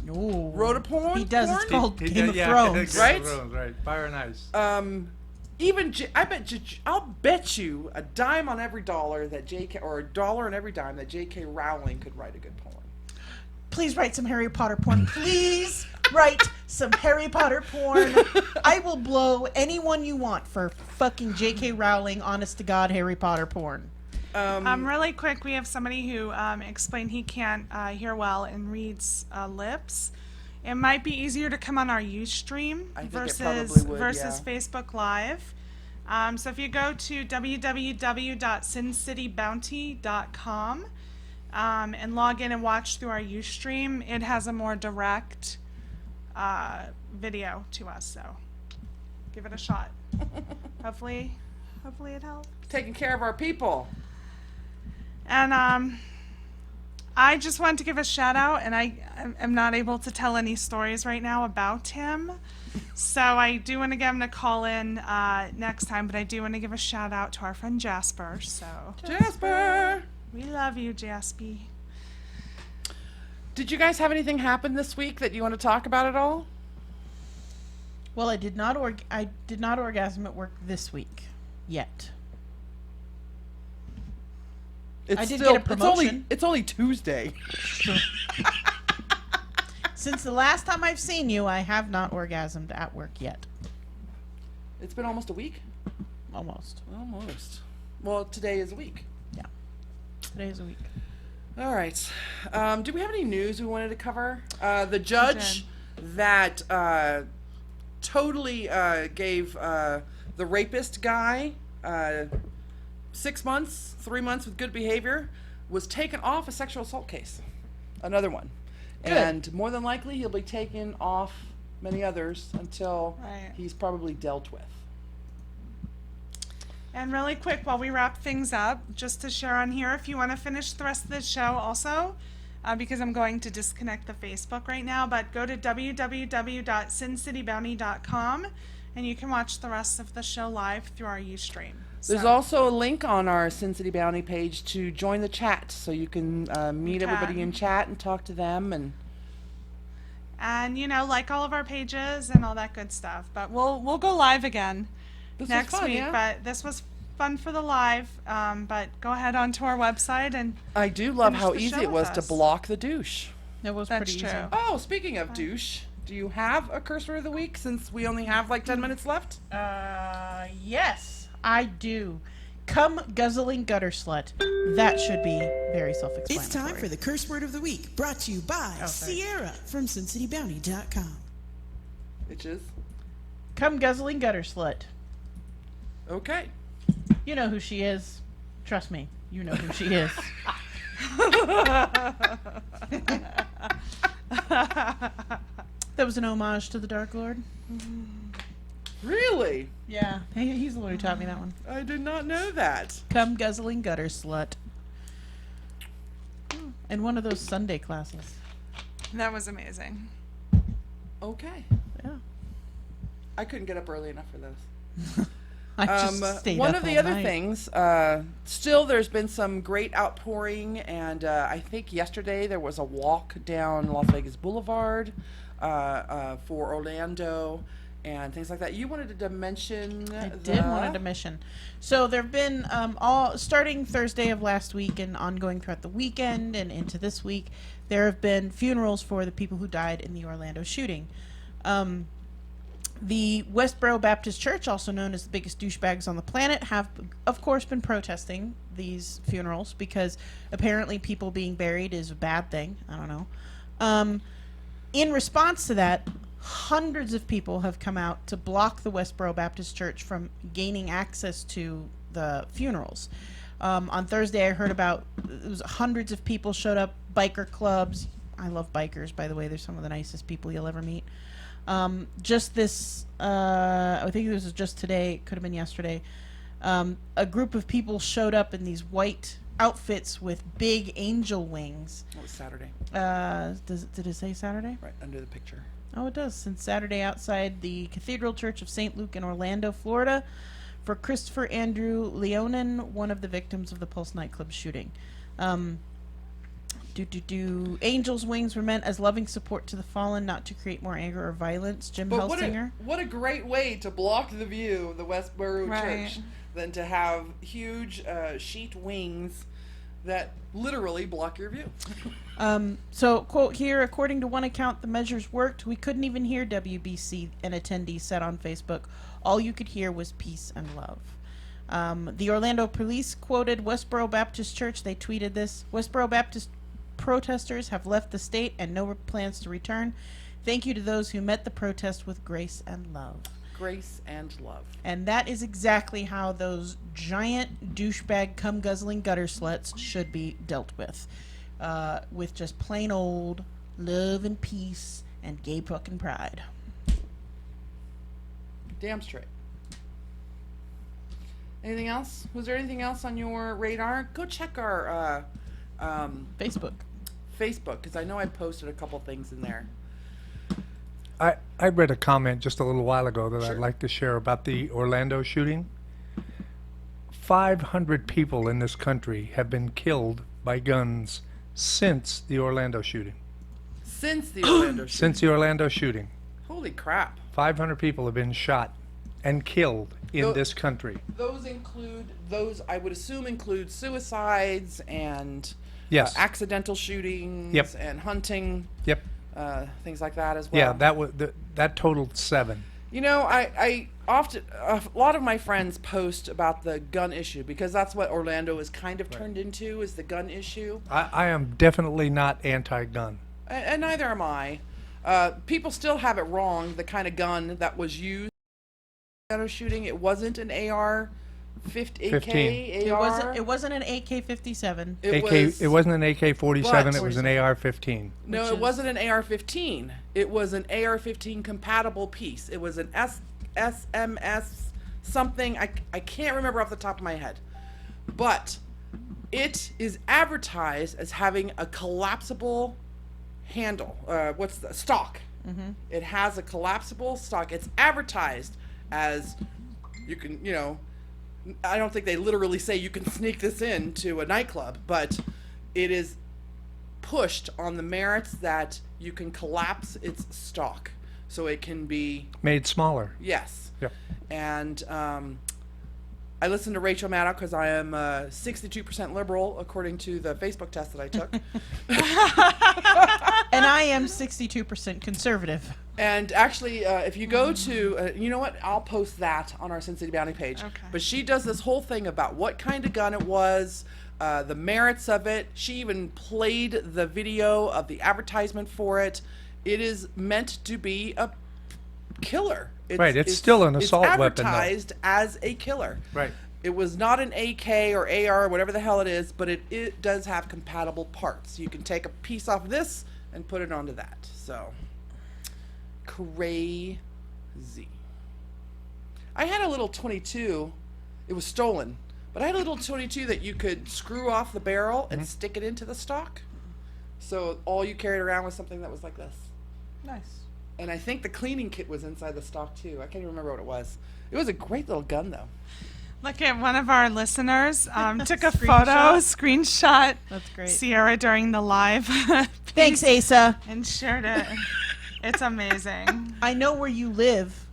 Ooh. wrote a porn, He does. It's called Game of Thrones. Game Right? of Thrones, right. Fire and Ice. even I'll bet you a dime on every dollar that J.K. or a dollar on every dime that J.K. Rowling could write a good porn. Please write some Harry Potter porn. Please write some Harry Potter porn. I will blow anyone you want for fucking J.K. Rowling, honest to God, Harry Potter porn. Really quick, we have somebody who explained he can't hear well and reads lips. It might be easier to come on our Ustream I think it versus probably would, Facebook Live. So if you go to www.sincitybounty.com and log in and watch through our Ustream, it has a more direct video to us. So give it a shot. Hopefully it helps. Taking care of our people. And I just wanted to give a shout out, and I am not able to tell any stories right now about him. So I do want to get him to call in next time, but I do want to give a shout out to our friend Jasper. So Jasper! we love you, Jaspy. Did you guys have anything happen this week that you want to talk about at all? Well, I did not orgasm at work this week yet. It's I did get a promotion. It's only Tuesday. Since the last time I've seen you, I have not orgasmed at work yet. It's been almost a week? Almost. Almost. Well, today is a week. Yeah. Today is a week. All right. Do we have any news we wanted to cover? The judge that totally gave the rapist guy 6 months, 3 months with good behavior was taken off a sexual assault case. Another one. Good. And more than likely he'll be taken off many others until Right. he's probably dealt with. And really quick, while we wrap things up, just to share on here, if you want to finish the rest of the show also, because I'm going to disconnect the Facebook right now, but go to WWDBTV.com and you can watch the rest of the show live through our Ustream. There's So, also a link on our Sin City Bounty page to join the chat, so you can meet everybody in chat and talk to them. and like all of our pages and all that good stuff. But we'll go live again This next was fun, week. yeah? But this was fun for the live. But go ahead onto our website and I do love finish how the easy show it was with to us. block the douche. It was That's pretty true. easy. Oh, speaking of douche, do you have a curse word of the week since we only have like 10 minutes left? Yes, I do. Come guzzling gutter slut. That should be very self-explanatory. It's time for the curse word of the week, brought to you by sorry. Sierra from SinCityBounty.com. Bitches. Come guzzling gutter slut. Okay. You know who she is. Trust me, you know who she is. That was an homage to the Dark Lord. Really? Yeah, he's the one who taught me that one. I did not know that. Come guzzling gutter slut. And one of those Sunday classes. that was amazing. Okay. Yeah. I couldn't get up early enough for those. I just stayed One up of the all other night. things, still there's been some great outpouring, and I think yesterday there was a walk down Las Vegas Boulevard for Orlando and things like that. You wanted to mention I did wanted to mention. So there have been all starting Thursday of last week and ongoing throughout the weekend and into this week, there have been funerals for the people who died in the Orlando shooting. The Westboro Baptist Church, also known as the biggest douchebags on the planet, have, of course, been protesting these funerals because apparently people being buried is a bad thing. I don't know. In response to that, hundreds of people have come out to block the Westboro Baptist Church from gaining access to the funerals. On Thursday, I heard about it was hundreds of people showed up, biker clubs. I love bikers, by the way. They're some of the nicest people you'll ever meet. Just this, I think it was just today, it could have been yesterday, a group of people showed up in these white outfits with big angel wings. It was Saturday, Did it say Saturday? right under the picture. Oh, it does. Since Saturday outside the Cathedral Church of St. Luke in Orlando, Florida, for Christopher Andrew Leonin, one of the victims of the Pulse nightclub shooting. Angels' wings were meant as loving support to the fallen, not to create more anger or violence. Jim But Helsinger. what a great way to block the view of the Westboro Right. Church than to have huge sheet wings that literally block your view. So, quote here, according to one account, the measures worked. We couldn't even hear WBC, an attendee said on Facebook. All you could hear was peace and love. The Orlando police quoted Westboro Baptist Church. They tweeted this. Westboro Baptist protesters have left the state and no plans to return. Thank you to those who met the protest with grace and love. Grace and love. And that is exactly how those giant douchebag cum guzzling gutter sluts should be dealt with just plain old love and peace and gay fucking pride. Damn straight. Anything else? Was there anything else on your radar? Go check our Facebook. Facebook, because I know I posted a couple things in there. I read a comment just a little while ago that Sure. I'd like to share about the Orlando shooting. 500 people in this country have been killed by guns since the Orlando shooting. Since the Orlando shooting. Since the Orlando shooting, Holy crap. 500 people have been shot and killed in Tho- this country. Those I would assume include suicides and Yes. accidental shootings Yep. and hunting, Yep. things like that as well. Yeah, that totaled 7. You know, I often, a lot of my friends post about the gun issue because that's what Orlando is kind of turned into, is the gun issue. I am definitely not anti-gun. And neither am I. People still have it wrong, the kind of gun that was used in a shooting. It wasn't an AR 15. It wasn't an AK-57. It wasn't an AK-47, it was an AR-15. No, Which it is- wasn't an AR-15. It was an AR-15 compatible piece. It was an SMS something. I can't remember off the top of my head. But it is advertised as having a collapsible handle. What's the stock? Mm-hmm. It has a collapsible stock. It's advertised as you can, you know, I don't think they literally say you can sneak this into a nightclub, but it is pushed on the merits that you can collapse its stock so it can be Made smaller. yes. Yeah. And I listened to Rachel Maddow because I am 62% liberal according to the Facebook test that I took. And I am 62% conservative. And actually, if you go to, you know what? I'll post that on our Sin City Bounty page. Okay. But she does this whole thing about what kind of gun it was, the merits of it. She even played the video of the advertisement for it. It is meant to be a killer. It's still an assault it's weapon, though. advertised as a killer. Right. It was not an AK or AR or whatever the hell it is, but it does have compatible parts. You can take a piece off this and put it onto that. So, crazy. I had a little 22. It was stolen, but I had a little 22 that you could screw off the barrel and stick it into the stock. So all you carried around was something that was like this. Nice. And I think the cleaning kit was inside the stock too. I can't even remember what it was. It was a great little gun though. Look at one of our listeners took a photo, screenshot That's great. Sierra during the live Thanks, Asa. and shared it. It's amazing. I know where you live.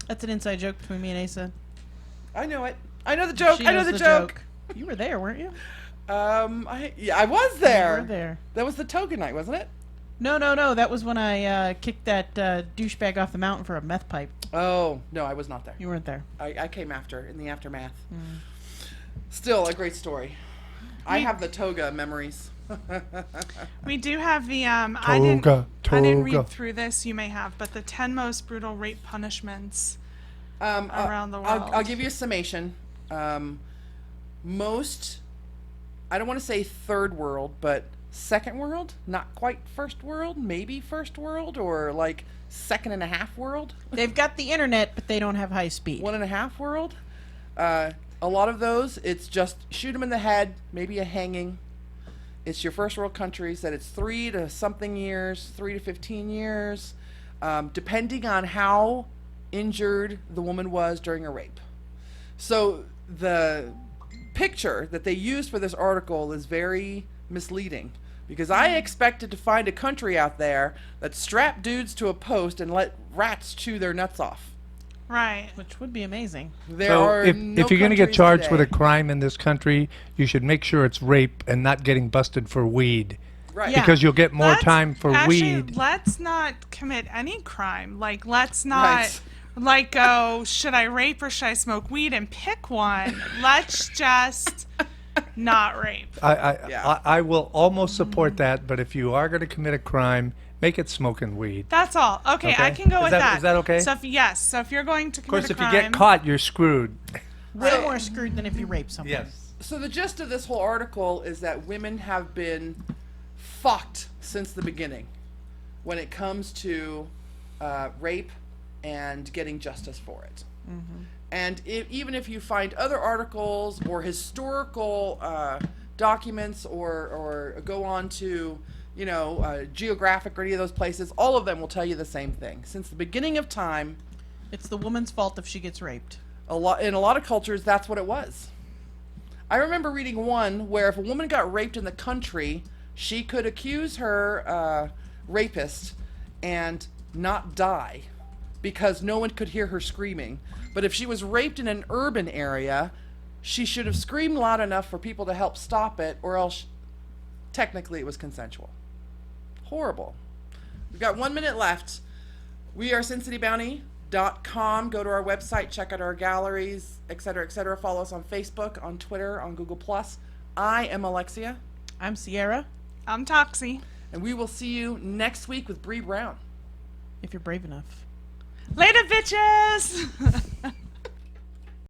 That's an inside joke between me and Asa. I know it. I know the joke. She I know knows the joke. You were there, weren't you? I was there. You were there. That was the token night, wasn't it? No. That was when I kicked that douchebag off the mountain for a meth pipe. Oh no, I was not there. You weren't there. I came after in the aftermath. Still a great story. I have the toga memories. We do have the I didn't Toga. read through this. You may have, but the 10 most brutal rape punishments around the world. I'll give you a summation. Most, I don't want to say third world, but second world, not quite first world, maybe first world, or like second and a half world. They've got the internet, but they don't have high speed. 1.5 world. A lot of those, it's just shoot them in the head, maybe a hanging. It's your first world countries that it's 3 to something years, 3 to 15 years, depending on how injured the woman was during a rape. So the picture that they used for this article is very misleading because I expected to find a country out there that strapped dudes to a post and let rats chew their nuts off. Right. Which would be amazing. There So are if no you're going to get countries charged with a today. crime in this country, you should make sure it's rape and not getting busted for weed. Right. Yeah. Because you'll get more Let's- time for actually, weed. Let's not commit any crime. Like, let's not, Right. like, go, should I rape or should I smoke weed and pick one? Let's just not rape. Yeah. I will almost support that, but if you are going to commit a crime, make it smoking weed. That's all. Okay, I Okay. can go Is with that- that. is that okay? So if you're going to Of commit course, a if you crime, get caught, you're screwed. Way more screwed than if you rape someone. Yes. So the gist of this whole article is that women have been fucked since the beginning when it comes to rape and getting justice for it. And even if you find other articles or historical documents or go on to, you know, Geographic or any of those places, all of them will tell you the same thing. Since the beginning of time, It's the woman's fault if she gets raped. in a lot of cultures, that's what it was. I remember reading one where if a woman got raped in the country, she could accuse her rapist and not die because no one could hear her screaming. But if she was raped in an urban area, she should have screamed loud enough for people to help stop it, or else technically it was consensual. Horrible. We've got 1 minute left. We are SinCityBounty.com. Go to our website, check out our galleries, etc., etc. Follow us on Facebook, on Twitter, on Google+. I am Alexia, I'm Sierra, I'm Toxie. and we will see you next week with Bree Brown. if you're brave enough. Later, bitches!